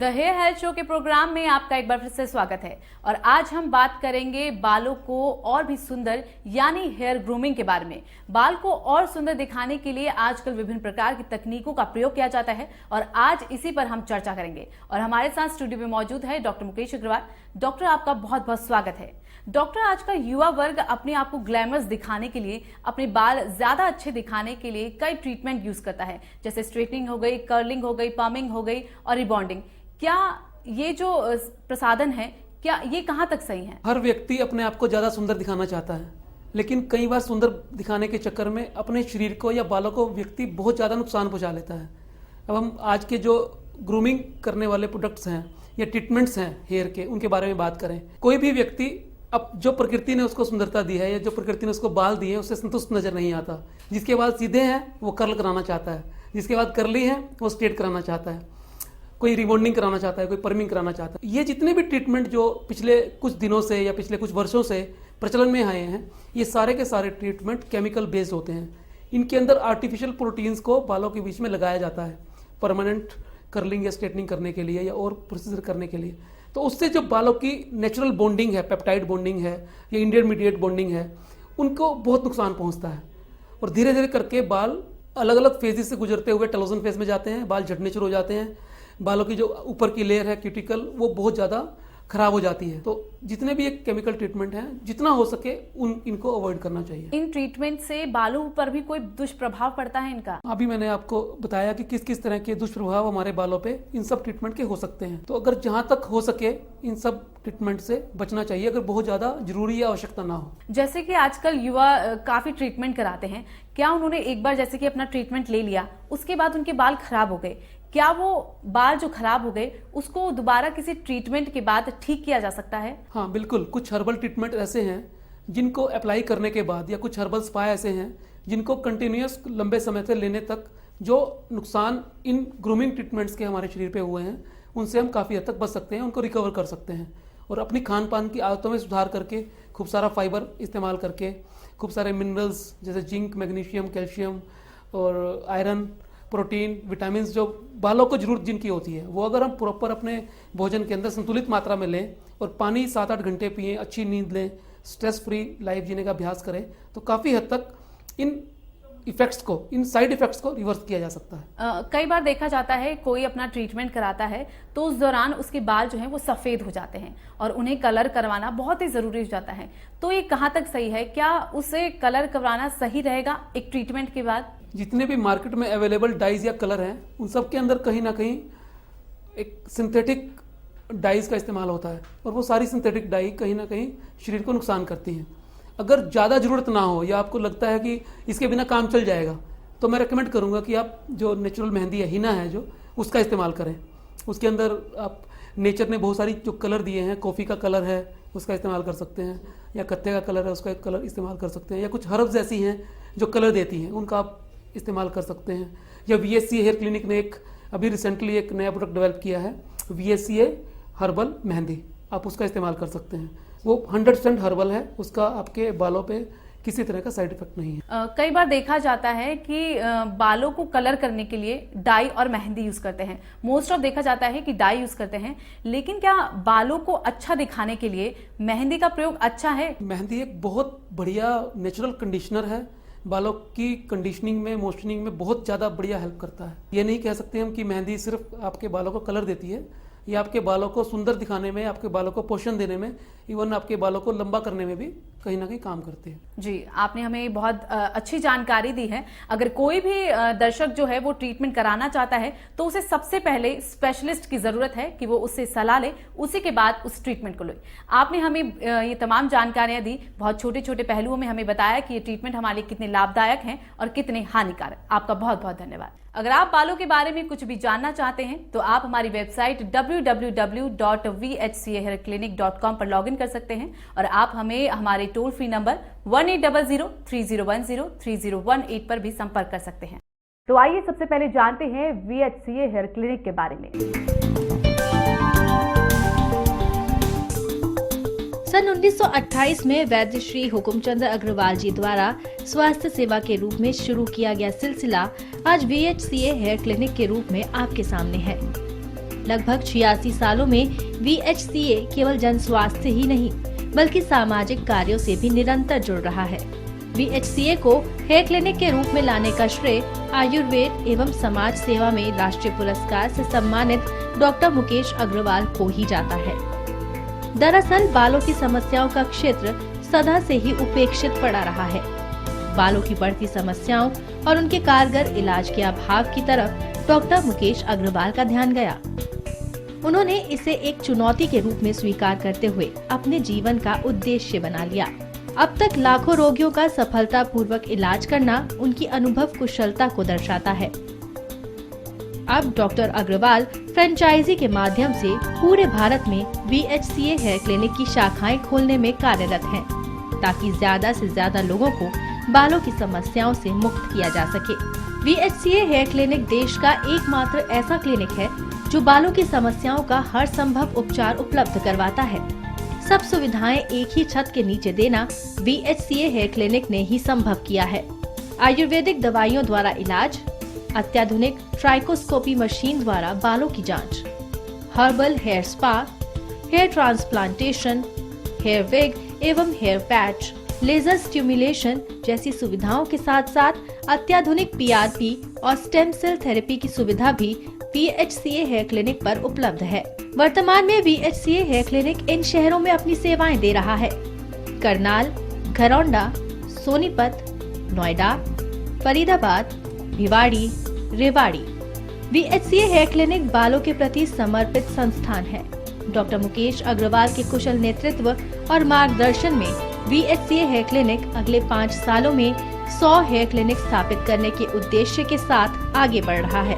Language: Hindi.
द हेयर हेल्थ शो के प्रोग्राम में आपका एक बार फिर से स्वागत है। और आज हम बात करेंगे बालों को और भी सुंदर यानी हेयर ग्रूमिंग के बारे में। बाल को और सुंदर दिखाने के लिए आजकल विभिन्न प्रकार की तकनीकों का प्रयोग किया जाता है और आज इसी पर हम चर्चा करेंगे। और हमारे साथ स्टूडियो में मौजूद है डॉक्टर मुकेश अग्रवाल। डॉक्टर, आपका बहुत बहुत स्वागत है। डॉक्टर, आज का युवा वर्ग अपने आप को ग्लैमरस दिखाने के लिए, अपने बाल ज्यादा अच्छे दिखाने के लिए कई ट्रीटमेंट यूज करता है, जैसे स्ट्रेटनिंग हो गई, कर्लिंग हो गई, पमिंग हो गई और रिबॉन्डिंग। क्या ये जो प्रसाधन है, क्या ये कहाँ तक सही है? हर व्यक्ति अपने आप को ज्यादा सुंदर दिखाना चाहता है, लेकिन कई बार सुंदर दिखाने के चक्कर में अपने शरीर को या बालों को व्यक्ति बहुत ज्यादा नुकसान पहुंचा लेता है। अब हम आज के जो ग्रूमिंग करने वाले प्रोडक्ट्स हैं या ट्रीटमेंट्स हैं हेयर के, उनके बारे में बात करें। कोई भी व्यक्ति अब जो प्रकृति ने उसको सुंदरता दी है या जो प्रकृति ने उसको बाल दिए हैं उससे संतुष्ट नजर नहीं आता। जिसके बाद सीधे हैं वो कर्ल कराना चाहता है, जिसके बाद कर्ली है वो स्ट्रेट कराना चाहता है, कोई रिबॉन्डिंग कराना चाहता है, कोई पर्मिंग कराना चाहता है। ये जितने भी ट्रीटमेंट जो पिछले कुछ दिनों से या पिछले कुछ वर्षों से प्रचलन में आए हैं, ये सारे के सारे ट्रीटमेंट केमिकल बेस्ड होते हैं। इनके अंदर आर्टिफिशियल प्रोटीन्स को बालों के बीच में लगाया जाता है परमानेंट कर्लिंग या स्ट्रेटनिंग करने के लिए या और प्रोसीजर करने के लिए। तो उससे जो बालों की नेचुरल बॉन्डिंग है, पेप्टाइड बॉन्डिंग है या इंटरमीडिएट बॉन्डिंग है, उनको बहुत नुकसान पहुंचता है। और धीरे धीरे करके बाल अलग अलग फेजेस से गुजरते हुए टेलोजन फेज में जाते हैं, बाल झड़ने शुरू हो जाते हैं, बालों की जो ऊपर की लेयर है क्यूटिकल वो बहुत ज़्यादा खराब हो जाती है। तो जितने भी एक केमिकल ट्रीटमेंट हैं, जितना हो सके इनको अवॉइड करना चाहिए। इन ट्रीटमेंट से बालों पर भी कोई दुष्प्रभाव पड़ता है इनका? अभी मैंने आपको बताया कि किस किस तरह के दुष्प्रभाव हमारे बालों पे इन सब ट्रीटमेंट के हो सकते हैं। तो अगर जहां तक हो सके इन सब ट्रीटमेंट से बचना चाहिए, अगर बहुत ज्यादा जरूरी या आवश्यकता ना हो। जैसे कि आजकल युवा काफी ट्रीटमेंट कराते हैं, क्या उन्होंने एक बार जैसे कि अपना ट्रीटमेंट ले लिया, उसके बाद उनके बाल खराब हो गए, क्या वो बाल जो खराब हो गए उसको दोबारा किसी ट्रीटमेंट के बाद ठीक किया जा सकता है? हाँ बिल्कुल, कुछ हर्बल ट्रीटमेंट ऐसे हैं जिनको अप्लाई करने के बाद या कुछ हर्बल स्पा ऐसे हैं जिनको कंटिन्यूअस लंबे समय से लेने तक जो नुकसान इन ग्रूमिंग ट्रीटमेंट्स के हमारे शरीर पे हुए हैं उनसे हम काफ़ी हद तक बच सकते हैं, उनको रिकवर कर सकते हैं। और अपनी खान पान की आदतों में सुधार करके, खूब सारा फाइबर इस्तेमाल करके, खूब सारे मिनरल्स जैसे जिंक, मैग्नीशियम, कैल्शियम और आयरन, प्रोटीन, विटामिन जो बालों को जरूरत जिनकी होती है, वो अगर हम प्रॉपर अपने भोजन के अंदर संतुलित मात्रा में लें और पानी 7-8 घंटे पिएं, अच्छी नींद लें, स्ट्रेस फ्री लाइफ जीने का अभ्यास करें, तो काफ़ी हद तक इन इफेक्ट्स को, इन साइड इफेक्ट्स को रिवर्स किया जा सकता है। कई बार देखा जाता है कोई अपना ट्रीटमेंट कराता है तो उस दौरान उसके बाल जो हैं वो सफ़ेद हो जाते हैं और उन्हें कलर करवाना बहुत ही ज़रूरी हो जाता है। तो ये कहाँ तक सही है? क्या उसे कलर करवाना सही रहेगा एक ट्रीटमेंट के बाद? जितने भी मार्केट में अवेलेबल डाइज या कलर हैं उन सब के अंदर कहीं ना कहीं एक सिंथेटिक डाइज का इस्तेमाल होता है और वो सारी सिंथेटिक डाई कहीं ना कहीं शरीर को नुकसान करती हैं। अगर ज़्यादा ज़रूरत ना हो या आपको लगता है कि इसके बिना काम चल जाएगा, तो मैं रेकमेंड करूँगा कि आप जो नेचुरल मेहंदी है, हिना है जो, उसका इस्तेमाल करें। उसके अंदर आप नेचर ने बहुत सारी जो कलर दिए हैं, कॉफ़ी का कलर है उसका इस्तेमाल कर सकते हैं, या कत्थे का कलर है उसका एक कलर इस्तेमाल कर सकते हैं, या कुछ हर्ब्स ऐसी हैं जो कलर देती हैं उनका आप इस्तेमाल कर सकते हैं। या VSCA हेयर क्लिनिक ने अभी रिसेंटली एक नया प्रोडक्ट डेवलप किया है, VSCA हर्बल मेहंदी, आप उसका इस्तेमाल कर सकते हैं। वो 100% हर्बल है, उसका आपके बालों पे किसी तरह का साइड इफेक्ट नहीं है। कई बार देखा जाता है कि बालों को कलर करने के लिए डाई और मेहंदी यूज करते हैं। मोस्ट ऑफ देखा जाता है कि डाई यूज करते हैं, लेकिन क्या बालों को अच्छा दिखाने के लिए मेहंदी का प्रयोग अच्छा है? मेहंदी एक बहुत बढ़िया नेचुरल कंडीशनर है, बालों की कंडीशनिंग में, मोइस्चरिंग में बहुत ज़्यादा बढ़िया हेल्प करता है। ये नहीं कह सकते हम कि मेहंदी सिर्फ आपके बालों को कलर देती है, ये आपके बालों को सुंदर दिखाने में, आपके बालों को पोषण देने में, इवन आपके बालों को लंबा करने में भी कहीं ना कहीं काम करते हैं। जी, आपने हमें बहुत अच्छी जानकारी दी है। अगर कोई भी दर्शक जो है वो ट्रीटमेंट कराना चाहता है तो उसे सबसे पहले स्पेशलिस्ट की जरूरत है कि वो उससे सलाह ले, उसी के बाद उस ट्रीटमेंट को ले। आपने हमें ये तमाम जानकारियां दी, बहुत छोटे छोटे पहलुओं में हमें बताया कि ये ट्रीटमेंट हमारे लिए कितने लाभदायक हैं और कितने हानिकारक। आपका बहुत बहुत धन्यवाद। अगर आप बालों के बारे में कुछ भी जानना चाहते हैं तो आप हमारी वेबसाइट www.vhcahairclinic.com पर लॉगिन कर सकते हैं और आप हमें हमारे टोल फ्री नंबर 1800-3010-3018 पर भी संपर्क कर सकते हैं। तो आइए सबसे पहले जानते हैं VHCA हेयर क्लिनिक के बारे में। सन 1928 में वैद्य श्री हुकुमचंद अग्रवाल जी द्वारा स्वास्थ्य सेवा के रूप में शुरू किया गया सिलसिला आज VHCA हेयर क्लिनिक के रूप में आपके सामने है। लगभग 86 सालों में VHCA केवल जन स्वास्थ्य ही नहीं बल्कि सामाजिक कार्यों से भी निरंतर जुड़ रहा है। VHCA को हेयर क्लिनिक के रूप में लाने का श्रेय आयुर्वेद एवं समाज सेवा में राष्ट्रीय पुरस्कार से सम्मानित डॉक्टर मुकेश अग्रवाल को ही जाता है। दरअसल बालों की समस्याओं का क्षेत्र सदा से ही उपेक्षित पड़ा रहा है। बालों की बढ़ती समस्याओं और उनके कारगर इलाज के अभाव की तरफ डॉक्टर मुकेश अग्रवाल का ध्यान गया। उन्होंने इसे एक चुनौती के रूप में स्वीकार करते हुए अपने जीवन का उद्देश्य बना लिया। अब तक लाखों रोगियों का सफलतापूर्वक इलाज करना उनकी अनुभव कुशलता को दर्शाता है। अब डॉक्टर अग्रवाल फ्रेंचाइजी के माध्यम से पूरे भारत में VHCA हेयर क्लिनिक की शाखाएं खोलने में कार्यरत हैं, ताकि ज्यादा से ज्यादा लोगों को बालों की समस्याओं से मुक्त किया जा सके। VHCA हेयर क्लिनिक देश का एकमात्र ऐसा क्लिनिक है जो बालों की समस्याओं का हर संभव उपचार उपलब्ध करवाता है। सब सुविधाएं एक ही छत के नीचे देना VHCA हेयर क्लिनिक ने ही संभव किया है। आयुर्वेदिक दवाइयों द्वारा इलाज, अत्याधुनिक ट्राइकोस्कोपी मशीन द्वारा बालों की जांच, herbal hair spa, hair transplantation, hair wig एवं हेयर पैच, लेजर स्टिमुलेशन जैसी सुविधाओं के साथ साथ अत्याधुनिक PRP और स्टेम सेल थेरेपी की सुविधा भी VHCA हेयर क्लिनिक पर उपलब्ध है। वर्तमान में VHCA हेयर क्लिनिक इन शहरों में अपनी सेवाएं दे रहा है: Karnal, Gharaunda, Sonipat, Noida, Faridabad, Bhiwadi, Rewari. VHCA hair clinic बालों के प्रति समर्पित संस्थान है। डॉक्टर मुकेश अग्रवाल के कुशल नेतृत्व और मार्गदर्शन में VHCA हेयर क्लिनिक अगले 5 सालों में 100 हेयर क्लिनिक स्थापित करने के उद्देश्य के साथ आगे बढ़ रहा है।